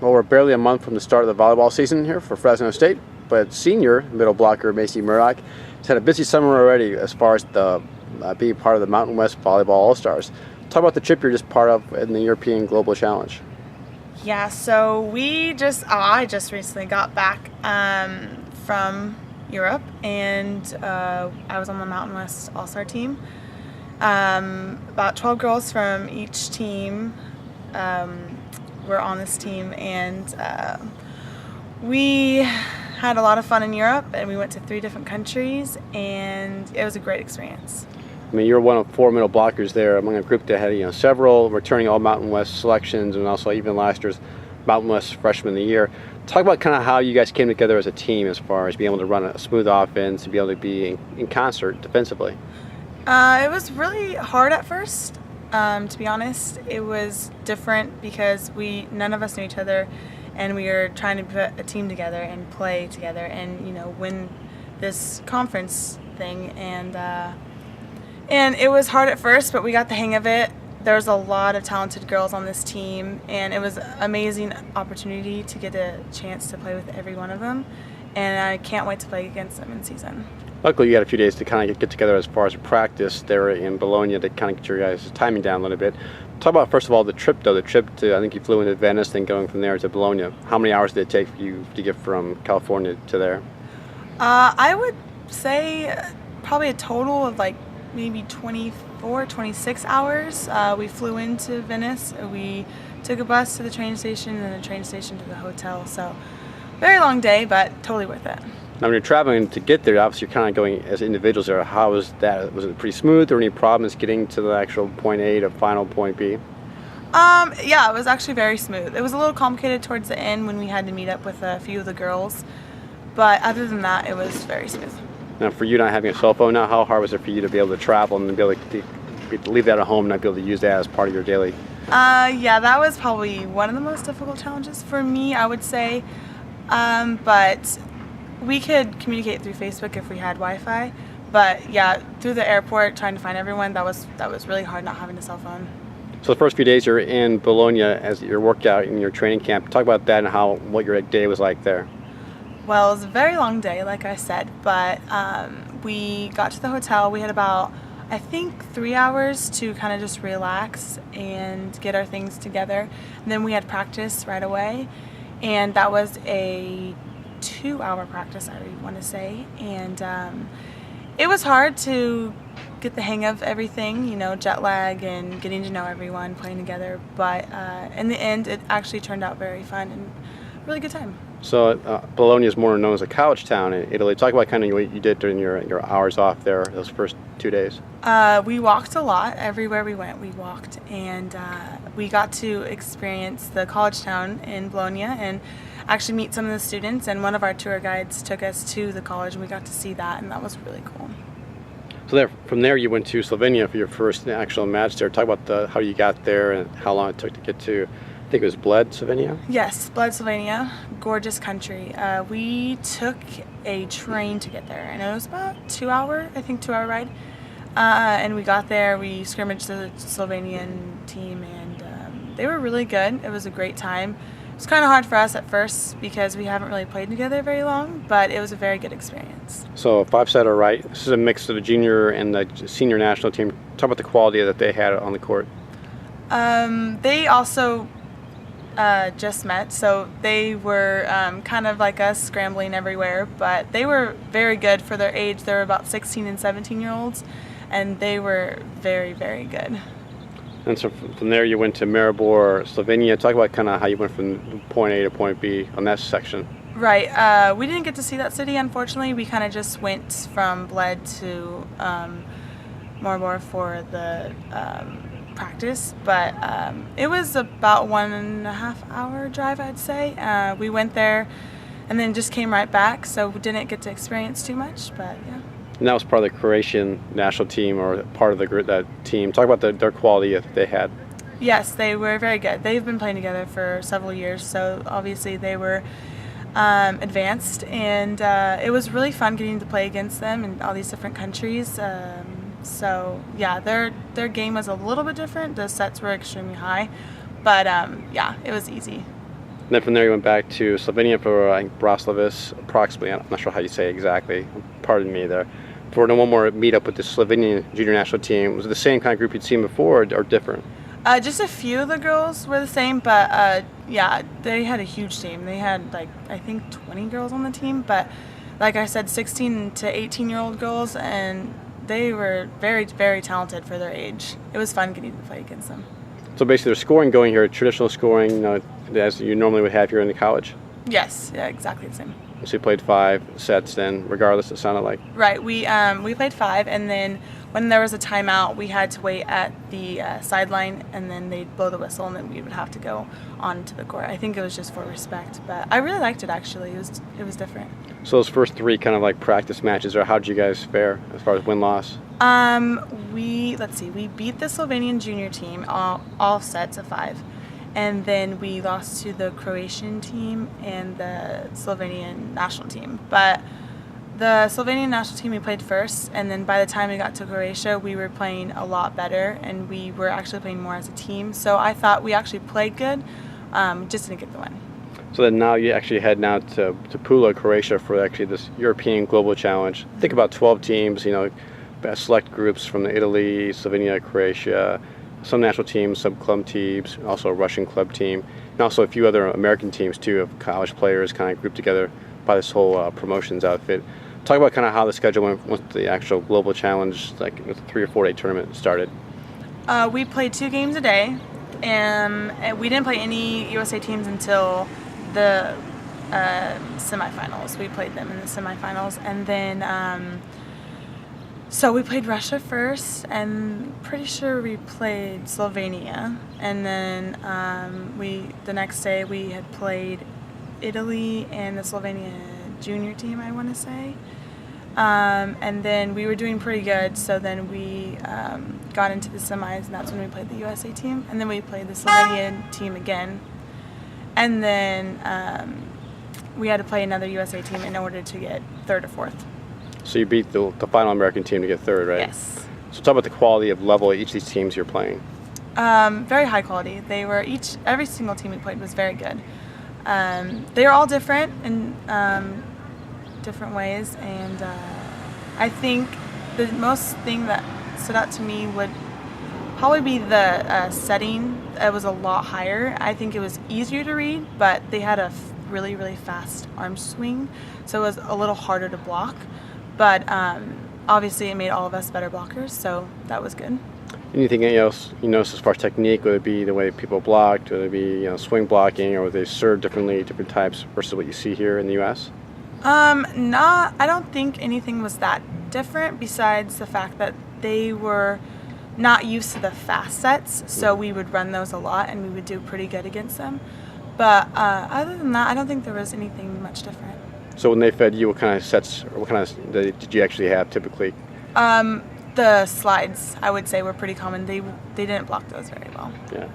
Well, we're barely a month from the start of the volleyball season here for Fresno State, but senior middle blocker Maci Murdock has had a busy summer already as far as the being part of the Mountain West Volleyball All-Stars. Talk about the trip you're just part of in the European Global Challenge. Yeah, so I just recently got back from Europe, and I was on the Mountain West All-Star team. About 12 girls from each team were on this team, and we had a lot of fun in Europe, and we went to 3 different countries, and it was a great experience. I mean, you're one of 4 middle blockers there among a group that had several returning all Mountain West selections, and also even last year's Mountain West Freshman of the Year. Talk about kind of how you guys came together as a team as far as being able to run a smooth offense and be able to be in concert defensively. It was really hard at first, to be honest. It was different because none of us knew each other, and we were trying to put a team together and play together and win this conference thing, and it was hard at first, but we got the hang of it. There's a lot of talented girls on this team, and it was an amazing opportunity to get a chance to play with every one of them, and I can't wait to play against them in season. Luckily, you had a few days to kind of get together as far as practice there in Bologna to kind of get your guys' timing down a little bit. Talk about, first of all, the trip, though. The trip to, I think you flew into Venice, then going from there to Bologna. How many hours did it take for you to get from California to there? I would say probably a total of maybe 24, 26 hours. We flew into Venice. We took a bus to the train station and then a train station to the hotel. So very long day, but totally worth it. Now, when you're traveling to get there, obviously you're kind of going as individuals there. How was that? Was it pretty smooth? Or any problems getting to the actual point A to final point B? Yeah, it was actually very smooth. It was a little complicated towards the end when we had to meet up with a few of the girls, but other than that, it was very smooth. Now, for you not having a cell phone now, how hard was it for you to be able to travel and be able to leave that at home and not be able to use that as part of your daily? Yeah, that was probably one of the most difficult challenges for me, I would say. But we could communicate through Facebook if we had Wi-Fi. But yeah, through the airport, trying to find everyone, that was really hard not having a cell phone. So the first few days you're in Bologna as your workout in your training camp. Talk about that and what your day was like there. Well, it was a very long day, like I said, but we got to the hotel. We had about, I think, 3 hours to kind of just relax and get our things together. And then we had practice right away, and that was a 2-hour practice, I want to say. And it was hard to get the hang of everything, jet lag and getting to know everyone, playing together. But in the end, it actually turned out very fun and a really good time. So Bologna is more known as a college town in Italy. Talk about kind of what you did during your hours off there those first 2 days. We walked a lot. Everywhere we went, we walked, and we got to experience the college town in Bologna and actually meet some of the students, and one of our tour guides took us to the college, and we got to see that, and that was really cool. So from there you went to Slovenia for your first actual match there. Talk about how you got there and how long it took to get to, I think it was Bled, Slovenia? Yes, Bled, Slovenia. Gorgeous country. We took a train to get there, and it was about 2-hour ride. And we got there, we scrimmaged the Slovenian team, and they were really good. It was a great time. It was kind of hard for us at first because we haven't really played together very long, but it was a very good experience. So 5-setter, right? This is a mix of the junior and the senior national team. Talk about the quality that they had on the court. They also just met, so they were kind of like us, scrambling everywhere, but they were very good for their age. They were about 16 and 17-year-olds, and they were very, very good. And so from there you went to Maribor, Slovenia. Talk about kind of how you went from point A to point B on that section. Right. We didn't get to see that city, unfortunately. We kind of just went from Bled to Maribor for the practice, but it was about 1.5 hour drive, I'd say. We went there and then just came right back, so we didn't get to experience too much, but yeah. And that was part of the Croatian national team, or part of that team. Talk about their quality that they had. Yes, they were very good. They've been playing together for several years, so obviously they were advanced, and it was really fun getting to play against them in all these different countries. So yeah, their game was a little bit different. The sets were extremely high, but yeah, it was easy. And then from there you went back to Slovenia for I think Bratislava, approximately. I'm not sure how you say it exactly. Pardon me there. For one more meetup with the Slovenian junior national team. Was it the same kind of group you'd seen before, or different? Just a few of the girls were the same, but yeah, they had a huge team. They had like I think 20 girls on the team, but like I said, 16 to 18-year-old girls, and they were very, very talented for their age. It was fun getting to play against them. So basically, there's scoring going here, traditional scoring, as you normally would have here in the college. Yes, yeah, exactly the same. So you played 5 sets then, regardless, it sounded like. Right, we played 5, and then when there was a timeout, we had to wait at the sideline, and then they'd blow the whistle, and then we would have to go on to the court. I think it was just for respect, but I really liked it actually. It was different. So those first 3 kind of like practice matches, or how did you guys fare as far as win-loss? Let's see, we beat the Slovenian junior team all sets of 5. And then we lost to the Croatian team and the Slovenian national team. But the Slovenian national team we played first, and then by the time we got to Croatia, we were playing a lot better, and we were actually playing more as a team. So I thought we actually played good, just didn't get the win. So then now you actually head now to Pula, Croatia for actually this European Global Challenge. I think about 12 teams, select groups from Italy, Slovenia, Croatia, some national teams, some club teams, also a Russian club team, and also a few other American teams too of college players kind of grouped together by this whole promotions outfit. Talk about kind of how the schedule went once the actual global challenge, like a 3 or 4 day tournament started. We played 2 games a day, and we didn't play any USA teams until the semifinals. We played them in the semifinals, and then so we played Russia first, and pretty sure we played Slovenia, and then the next day we had played Italy and the Slovenia junior team, I want to say, and then we were doing pretty good, so then we got into the semis, and that's when we played the USA team, and then we played the Slovenian team again, and then we had to play another USA team in order to get 3rd or 4th. So you beat the final American team to get 3rd, right? Yes. So talk about the quality of level of each of these teams you're playing. Very high quality. Every single team we played was very good. They are all different in different ways, and I think the most thing that stood out to me would probably be the setting. It was a lot higher. I think it was easier to read, but they had a really, really fast arm swing, so it was a little harder to block. But obviously it made all of us better blockers, so that was good. Anything else you notice as far as technique, whether it be the way people blocked, whether it be swing blocking, or whether they serve differently, different types versus what you see here in the U.S.? I don't think anything was that different besides the fact that they were not used to the fast sets, so we would run those a lot and we would do pretty good against them. But other than that, I don't think there was anything much different. So when they fed you, what kind of sets, or what kind of did you actually have typically? The slides, I would say, were pretty common. They didn't block those very well. Yeah.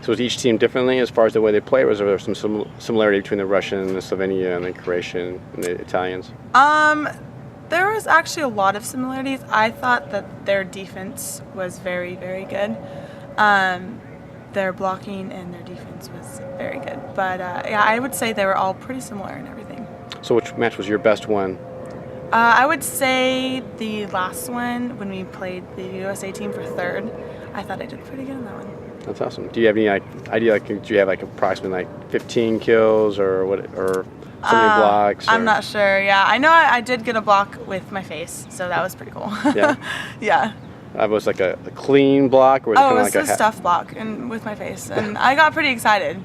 So was each team differently as far as the way they play, or was there some similarity between the Russian, the Slovenia, and the Croatian, and the Italians? There was actually a lot of similarities. I thought that their defense was very, very good. Their blocking and their defense was very good. But yeah, I would say they were all pretty similar in everything. So which match was your best one? I would say the last one, when we played the USA team for 3rd. I thought I did pretty good in that one. That's awesome. Do you have any idea? Do you have approximately 15 kills or what, or so many blocks? I'm not sure. Yeah, I know I did get a block with my face, so that was pretty cool. Yeah. Yeah. Was like a clean block, or was it kind of like a stuff block and with my face, and I got pretty excited.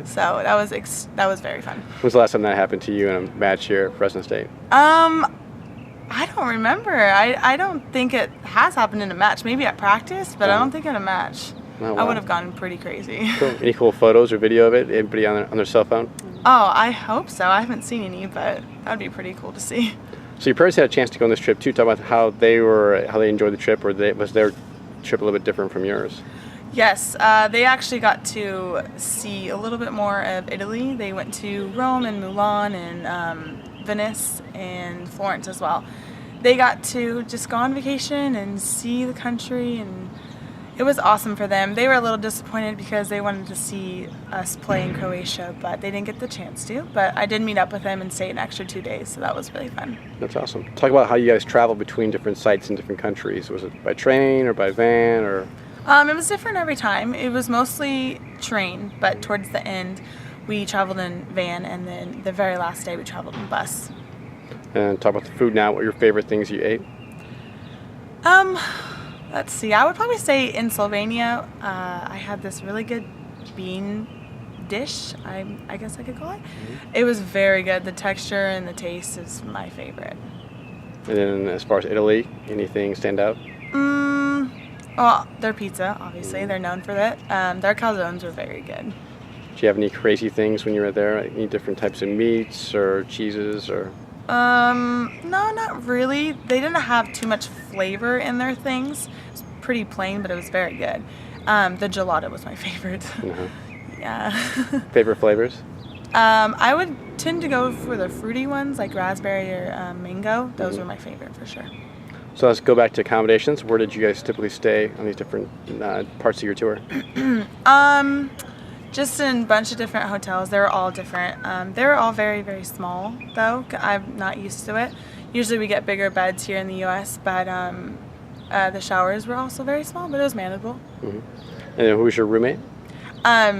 So that was very fun. When was the last time that happened to you in a match here at Fresno State? I don't remember. I don't think it has happened in a match. Maybe at practice, but I don't think in a match. Oh, wow. I would have gone pretty crazy. Cool. Any cool photos or video of it? Anybody on their cell phone? Oh, I hope so. I haven't seen any, but that would be pretty cool to see. So your parents had a chance to go on this trip too. Talk about how they enjoyed the trip, or was their trip a little bit different from yours? Yes, they actually got to see a little bit more of Italy. They went to Rome and Milan and Venice and Florence as well. They got to just go on vacation and see the country, and It was awesome for them. They were a little disappointed because they wanted to see us play in Croatia, but they didn't get the chance to. But I did meet up with them and stay an extra 2 days, so that was really fun. That's awesome. Talk about how you guys traveled between different sites in different countries. Was it by train or by van or? It was different every time. It was mostly train, but towards the end we traveled in van, and then the very last day we traveled in bus. And talk about the food now. What were your favorite things you ate? Let's see. I would probably say in Slovenia, I had this really good bean dish, I guess I could call it. It was very good. The texture and the taste is my favorite. And then as far as Italy, anything stand out? Well, their pizza, obviously. They're known for that. Their calzones were very good. Did you have any crazy things when you were there? Like any different types of meats or cheeses or? No, not really. They didn't have too much flavor in their things. It's pretty plain, but it was very good. The gelato was my favorite. Yeah. Favorite flavors? I would tend to go for the fruity ones, like raspberry or mango. Those were my favorite for sure. So let's go back to accommodations. Where did you guys typically stay on these different parts of your tour? Just in a bunch of different hotels. They were all different. They were all very, very small, though. I'm not used to it. Usually we get bigger beds here in the U.S., but the showers were also very small, but it was manageable. And then who was your roommate?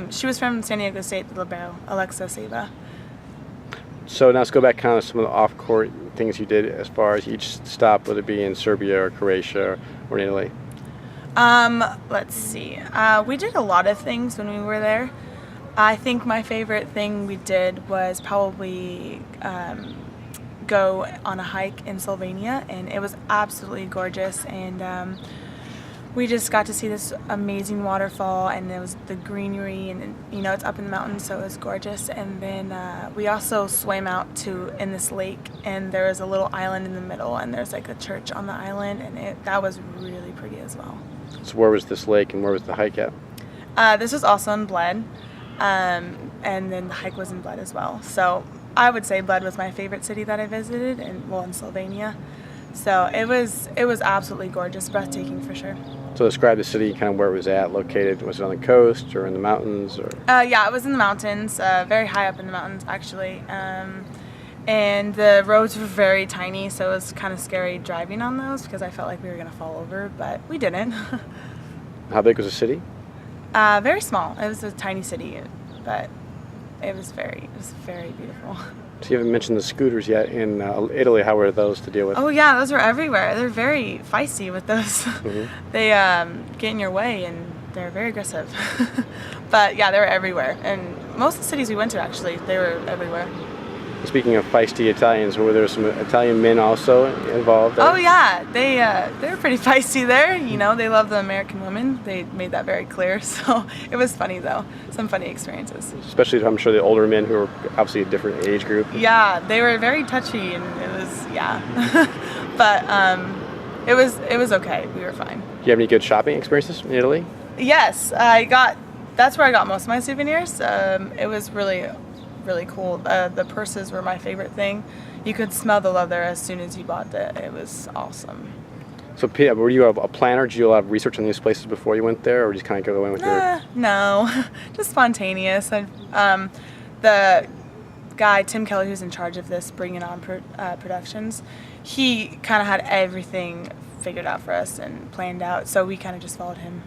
She was from San Diego State, the libero, Alexa Seba. So now let's go back kind of some of the off-court things you did as far as each stop, whether it be in Serbia or Croatia or in Italy. Let's see. We did a lot of things when we were there. I think my favorite thing we did was probably go on a hike in Slovenia, and it was absolutely gorgeous, and we just got to see this amazing waterfall, and it was the greenery, and you know, it's up in the mountains, so it was gorgeous. And then we also swam out in this lake, and there was a little island in the middle, and there's like a church on the island, and that was really pretty as well. So where was this lake and where was the hike at? This was also in Bled, and then the hike was in Bled as well. So I would say Bled was my favorite city that I visited, and in Slovenia. So it was absolutely gorgeous, breathtaking for sure. So describe the city, kind of where it was at, located. Was it on the coast or in the mountains? Or? Yeah, it was in the mountains, very high up in the mountains actually. And the roads were very tiny, so it was kind of scary driving on those because I felt like we were going to fall over, but we didn't. How big was the city? Very small. It was a tiny city, but it was very beautiful. So you haven't mentioned the scooters yet in Italy. How were those to deal with? Oh yeah, those were everywhere. They're very feisty with those. They get in your way and they're very aggressive. But yeah, they were everywhere. And most of the cities we went to, actually, they were everywhere. Speaking of feisty Italians, were there some Italian men also involved there? Oh yeah, they were pretty feisty there. You know, they love the American women. They made that very clear. So it was funny though. Some funny experiences. Especially, I'm sure, the older men who were obviously a different age group. Yeah, they were very touchy, and it was but it was okay. We were fine. Do you have any good shopping experiences in Italy? Yes, that's where I got most of my souvenirs. It was really cool. The purses were my favorite thing. You could smell the leather as soon as you bought it. It was awesome. So, were you a planner? Did you do a lot of research on these places before you went there, or just kind of go in with your? No, just spontaneous. The guy Tim Keller, who's in charge of this Bring It On productions, he kind of had everything figured out for us and planned out. So we kind of just followed him.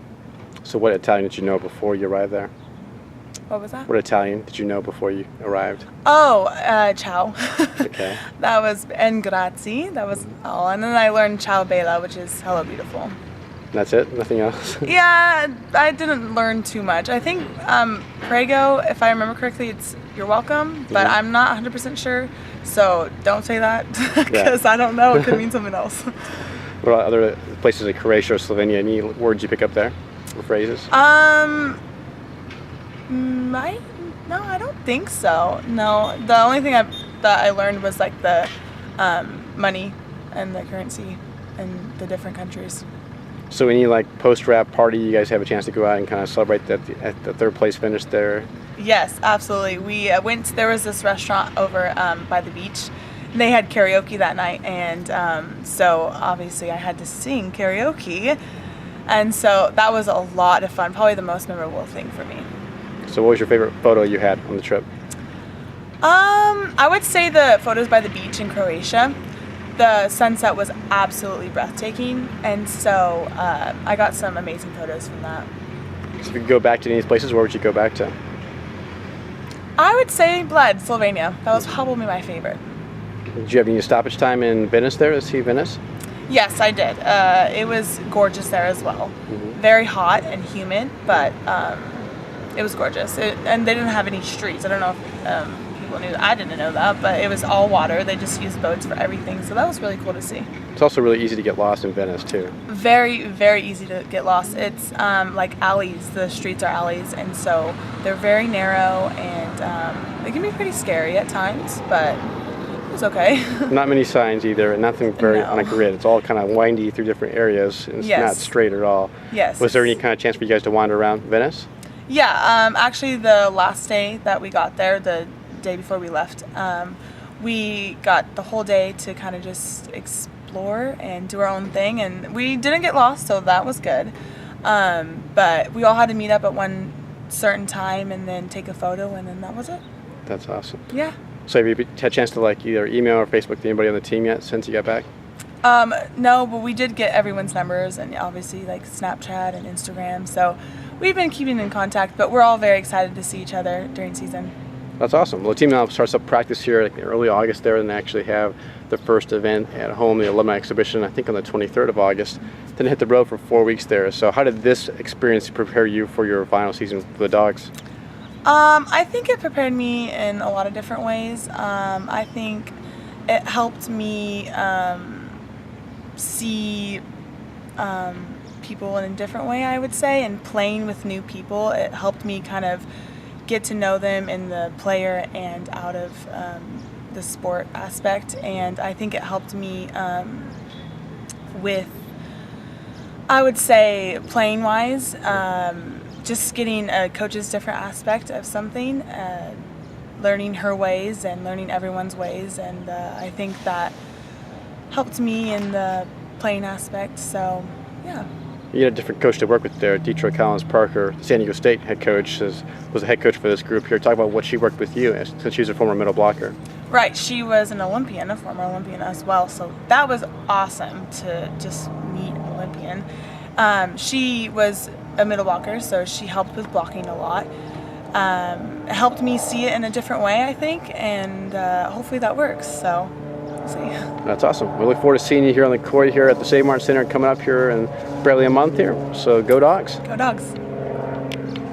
So, what Italian did you know before you arrived there? What was that? What Italian did you know before you arrived? Oh, ciao. Okay. That was, and grazie. That was all. And then I learned ciao bella, which is hello beautiful. That's it? Nothing else? Yeah, I didn't learn too much. I think prego, if I remember correctly, it's you're welcome, but I'm not 100% sure. So don't say that because I don't know. It could mean something else. What about other places like Croatia or Slovenia? Any words you pick up there or phrases? No, I don't think so. No, the only thing that I learned was like the money and the currency in the different countries. So any like post-rap party, you guys have a chance to go out and kind of celebrate that at the third place finish there? Yes, absolutely. We there was this restaurant over by the beach. They had karaoke that night, and so obviously I had to sing karaoke. And so that was a lot of fun, probably the most memorable thing for me. So what was your favorite photo you had on the trip? I would say the photos by the beach in Croatia. The sunset was absolutely breathtaking, and so I got some amazing photos from that. So if you could go back to any of these places, where would you go back to? I would say Bled, Slovenia. That was probably my favorite. Did you have any stoppage time in Venice there to see Venice? Yes, I did. It was gorgeous there as well. Very hot and humid, but it was gorgeous. And they didn't have any streets. I don't know if people knew that. I didn't know that, but it was all water. They just used boats for everything, so that was really cool to see. It's also really easy to get lost in Venice too. Very, very easy to get lost. It's like alleys. The streets are alleys, and so they're very narrow, and they can be pretty scary at times, but it was okay. Not many signs either, and nothing very on a grid. It's all kind of windy through different areas, and it's not straight at all. Yes. Was there any kind of chance for you guys to wander around Venice? Yeah, actually the last day that we got there, the day before we left, we got the whole day to kind of just explore and do our own thing, and we didn't get lost, so that was good. But we all had to meet up at one certain time and then take a photo, and then that was it. That's awesome. Yeah. So have you had a chance to like either email or Facebook to anybody on the team yet since you got back? No, but we did get everyone's numbers, and obviously like Snapchat and Instagram, so we've been keeping in contact, but we're all very excited to see each other during season. That's awesome. Well, the team now starts up practice here like early August there, and they actually have the first event at home, the alumni exhibition, I think on the 23rd of August. Then hit the road for 4 weeks there. So how did this experience prepare you for your final season for the Dogs? I think it prepared me in a lot of different ways. I think it helped me see people in a different way, I would say, and playing with new people. It helped me kind of get to know them in the player and out of the sport aspect, and I think it helped me with, I would say, playing wise, just getting a coach's different aspect of something, learning her ways and learning everyone's ways, and I think that helped me in the playing aspect, so yeah. You had a different coach to work with there. Detroit Collins Parker, San Diego State head coach, was the head coach for this group here. Talk about what she worked with you since she was a former middle blocker. Right, she was an Olympian, a former Olympian as well, so that was awesome to just meet an Olympian. She was a middle blocker, so she helped with blocking a lot. It helped me see it in a different way, I think, and hopefully that works, so we'll see. That's awesome. We look forward to seeing you here on the court here at the Save Mart Center coming up here in barely a month here. So go Dogs. Go Dogs.